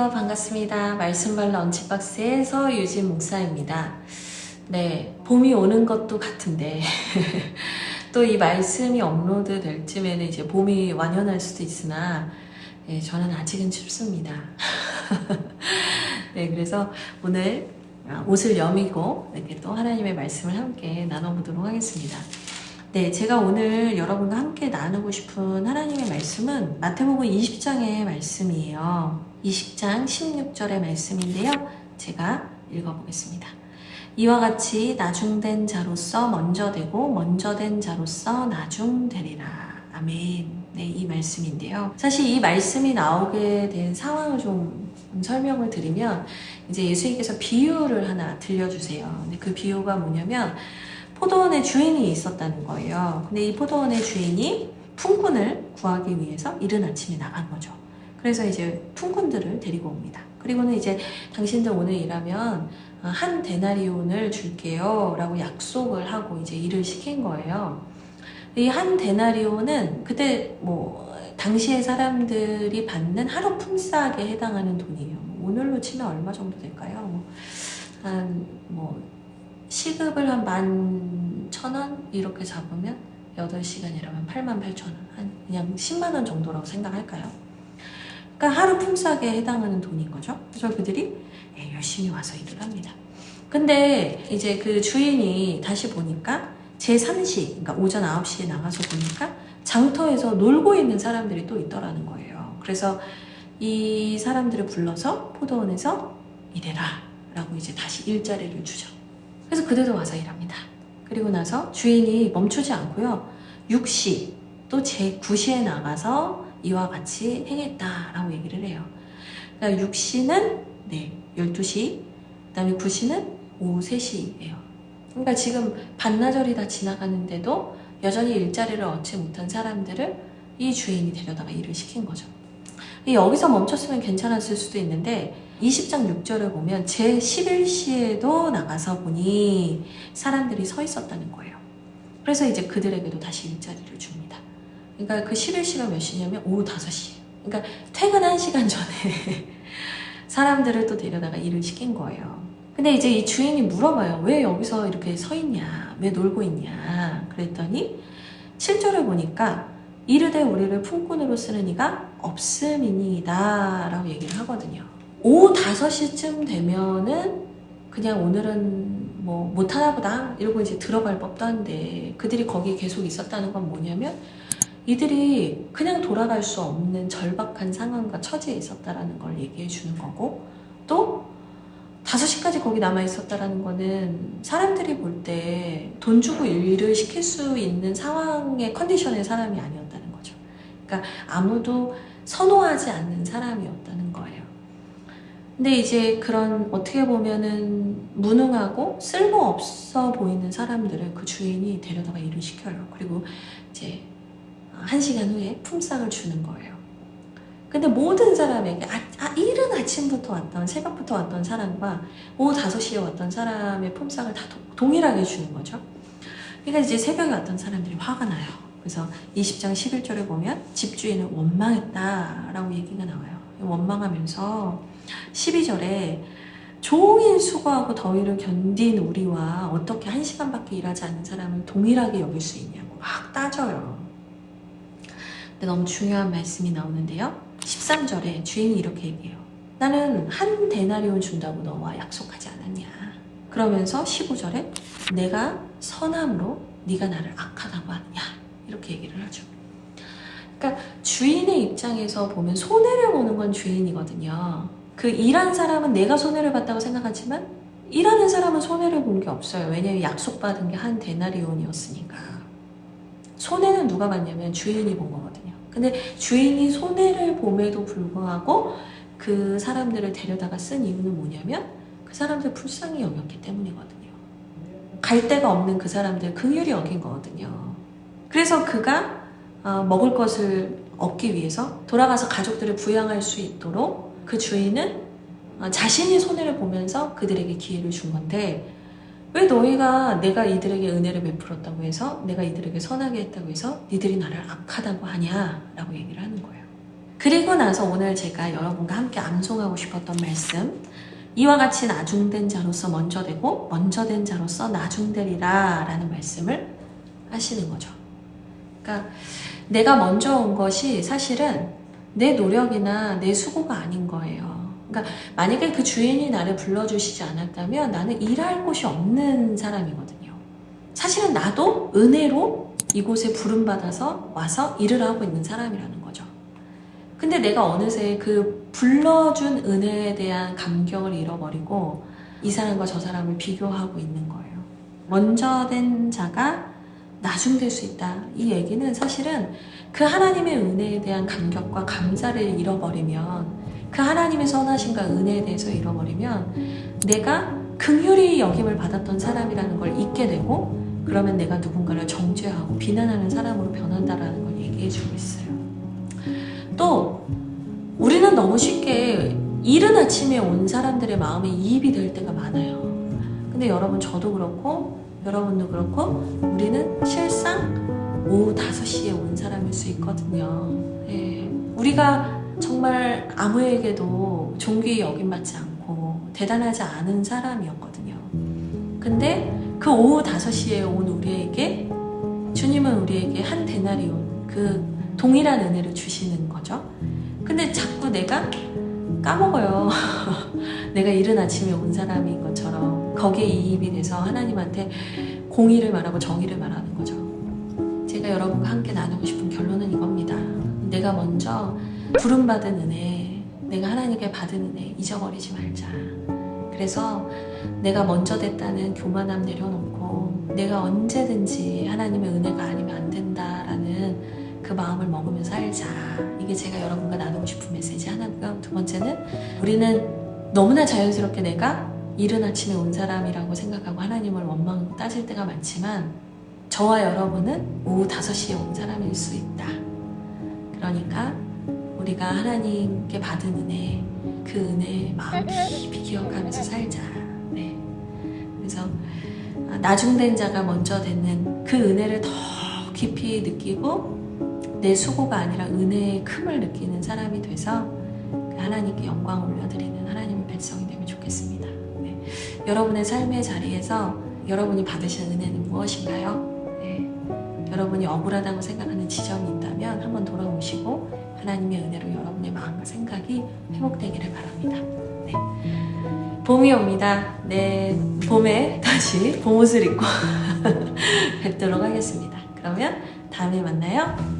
안녕하세요. 반갑습니다. 말씀발 런치박스의 서유진 목사입니다. 네, 봄이 오는 것도 같은데 또 이 말씀이 업로드 될 쯤에는 이제 봄이 완연할 수도 있으나 저는 아직은 춥습니다. 네, 그래서 오늘 옷을 여미고 이렇게 또 하나님의 말씀을 함께 나눠보도록 하겠습니다. 네, 제가 오늘 여러분과 함께 나누고 싶은 하나님의 말씀은 마태복음 20장의 말씀이에요. 20장 16절의 말씀인데요. 제가 읽어보겠습니다. 이와 같이 나중된 자로서 먼저 되고 먼저 된 자로서 나중되리라. 아멘. 네, 이 말씀인데요. 사실 이 말씀이 나오게 된 상황을 좀 설명을 드리면 이제 예수님께서 비유를 하나 들려주세요. 근데 그 비유가 뭐냐면 포도원의 주인이 있었다는 거예요. 근데 이 포도원의 주인이 품꾼을 구하기 위해서 이른 아침에 나간 거죠. 그래서 이제 품꾼들을 데리고 옵니다. 그리고는 이제 당신들 오늘 일하면 한 데나리온을 줄게요 라고 약속을 하고 이제 일을 시킨 거예요. 이 한 데나리온은 그때 당시의 사람들이 받는 하루 품삯에 해당하는 돈이에요. 오늘로 치면 얼마 정도 될까요? 시급을 한 11,000원 이렇게 잡으면 8시간이라면 88,000원, 그냥 10만원 정도라고 생각할까요? 그러니까 하루 품삯에 해당하는 돈인 거죠. 그래서 그들이 열심히 와서 일을 합니다. 근데 이제 그 주인이 다시 보니까 제3시, 그러니까 오전 9시에 나가서 보니까 장터에서 놀고 있는 사람들이 또 있더라는 거예요. 그래서 이 사람들을 불러서 포도원에서 일해라 라고 이제 다시 일자리를 주죠. 그래서 그들도 와서 일합니다. 그리고 나서 주인이 멈추지 않고요. 6시 또 제9시에 나가서 이와 같이 행했다라고 얘기를 해요. 그러니까 6시는 12시, 그 다음에 9시는 오후 3시예요. 그러니까 지금 반나절이 다 지나가는데도 여전히 일자리를 얻지 못한 사람들을 이 주인이 데려다가 일을 시킨 거죠. 여기서 멈췄으면 괜찮았을 수도 있는데 20장 6절을 보면 제11시에도 나가서 보니 사람들이 서 있었다는 거예요. 그래서 이제 그들에게도 다시 일자리를 줍니다. 그러니까 그 11시가 몇 시냐면 오후 5시. 그러니까 퇴근 1시간 전에 사람들을 또 데려다가 일을 시킨 거예요. 근데 이제 이 주인이 물어봐요. 왜 여기서 이렇게 서 있냐? 왜 놀고 있냐? 그랬더니 7절을 보니까 이르되 우리를 품꾼으로 쓰는 이가 없음이니이다 라고 얘기를 하거든요. 오후 5시쯤 되면은 그냥 오늘은 못하나 보다 이러고 이제 들어갈 법도 한데 그들이 거기 계속 있었다는 건 뭐냐면 이들이 그냥 돌아갈 수 없는 절박한 상황과 처지에 있었다라는 걸 얘기해 주는 거고, 또 5시까지 거기 남아 있었다라는 거는 사람들이 볼 때 돈 주고 일을 시킬 수 있는 상황의 컨디션의 사람이 아니었다는 거죠. 그러니까 아무도 선호하지 않는 사람이었다는 거예요. 근데 이제 그런 어떻게 보면은 무능하고 쓸모없어 보이는 사람들을 그 주인이 데려다가 일을 시켜요. 그리고 이제 1시간 후에 품삯을 주는 거예요. 근데 모든 사람에게 이른 아침부터 왔던, 새벽부터 왔던 사람과 오후 5시에 왔던 사람의 품삯을 다 동일하게 주는 거죠. 그러니까 이제 새벽에 왔던 사람들이 화가 나요. 그래서 20장 11절에 보면 집주인은 원망했다라고 얘기가 나와요. 원망하면서 12절에 종일 수고하고 더위를 견딘 우리와 어떻게 1시간밖에 일하지 않는 사람을 동일하게 여길 수 있냐고 막 따져요. 근데 너무 중요한 말씀이 나오는데요. 13절에 주인이 이렇게 얘기해요. 나는 한 데나리온 준다고 너와 약속하지 않았냐. 그러면서 15절에 내가 선함으로 네가 나를 악하다고 하느냐. 이렇게 얘기를 하죠. 그러니까 주인의 입장에서 보면 손해를 보는 건 주인이거든요. 그 일한 사람은 내가 손해를 봤다고 생각하지만 일하는 사람은 손해를 본 게 없어요. 왜냐하면 약속받은 게 한 데나리온이었으니까. 손해는 누가 봤냐면 주인이 본 거거든요. 근데 주인이 손해를 봄에도 불구하고 그 사람들을 데려다가 쓴 이유는 뭐냐면 그 사람들 불쌍히 여겼기 때문이거든요. 갈 데가 없는 그 사람들 긍휼히 여긴 거거든요. 그래서 그가 먹을 것을 얻기 위해서 돌아가서 가족들을 부양할 수 있도록 그 주인은 자신이 손해를 보면서 그들에게 기회를 준 건데, 왜 너희가 내가 이들에게 은혜를 베풀었다고 해서 내가 이들에게 선하게 했다고 해서 니들이 나를 악하다고 하냐 라고 얘기를 하는 거예요. 그리고 나서 오늘 제가 여러분과 함께 암송하고 싶었던 말씀, 이와 같이 나중된 자로서 먼저 되고 먼저 된 자로서 나중되리라 라는 말씀을 하시는 거죠. 그러니까 내가 먼저 온 것이 사실은 내 노력이나 내 수고가 아닌 거예요. 그러니까 만약에 그 주인이 나를 불러주시지 않았다면 나는 일할 곳이 없는 사람이거든요. 사실은 나도 은혜로 이곳에 부름받아서 와서 일을 하고 있는 사람이라는 거죠. 근데 내가 어느새 그 불러준 은혜에 대한 감격을 잃어버리고 이 사람과 저 사람을 비교하고 있는 거예요. 먼저 된 자가 나중될 수 있다. 이 얘기는 사실은 그 하나님의 은혜에 대한 감격과 감사를 잃어버리면, 그 하나님의 선하심과 은혜에 대해서 잃어버리면 내가 긍휼히 여김을 받았던 사람이라는 걸 잊게 되고, 그러면 내가 누군가를 정죄하고 비난하는 사람으로 변한다라는 걸 얘기해 주고 있어요. 또 우리는 너무 쉽게 이른 아침에 온 사람들의 마음에 이입이 될 때가 많아요. 근데 여러분, 저도 그렇고 여러분도 그렇고 우리는 실상 오후 5시에 온 사람일 수 있거든요. 예. 우리가 정말 아무에게도 존귀히 여김받지 않고 대단하지 않은 사람이었거든요. 근데 그 오후 5시에 온 우리에게 주님은 우리에게 한 데나리온, 그 동일한 은혜를 주시는 거죠. 근데 자꾸 내가 까먹어요. 내가 이른 아침에 온 사람인 것처럼 거기에 이입이 돼서 하나님한테 공의를 말하고 정의를 말하는 거죠. 제가 여러분과 함께 나누고 싶은 결론은 이겁니다. 내가 먼저 부름받은 은혜, 내가 하나님께 받은 은혜 잊어버리지 말자. 그래서 내가 먼저 됐다는 교만함 내려놓고 내가 언제든지 하나님의 은혜가 아니면 안 된다라는 그 마음을 먹으며 살자. 이게 제가 여러분과 나누고 싶은 메시지 하나고요. 두 번째는, 우리는 너무나 자연스럽게 내가 이른 아침에 온 사람이라고 생각하고 하나님을 원망 따질 때가 많지만, 저와 여러분은 오후 5시에 온 사람일 수 있다. 그러니까 우리가 하나님께 받은 은혜, 그 은혜의 마음 깊이 기억하면서 살자. 네. 그래서 나중된 자가 먼저 되는 그 은혜를 더 깊이 느끼고 내 수고가 아니라 은혜의 큼을 느끼는 사람이 돼서 하나님께 영광을 올려드리는 하나님의 백성이 되면 좋겠습니다. 네. 여러분의 삶의 자리에서 여러분이 받으신 은혜는 무엇인가요? 네. 여러분이 억울하다고 생각하는 지점이 있다면 한번 돌아오시고 하나님의 은혜로 여러분의 마음과 생각이 회복되기를 바랍니다. 네. 봄이 옵니다. 네, 봄에 다시 봄옷을 입고 뵙도록 하겠습니다. 그러면 다음에 만나요.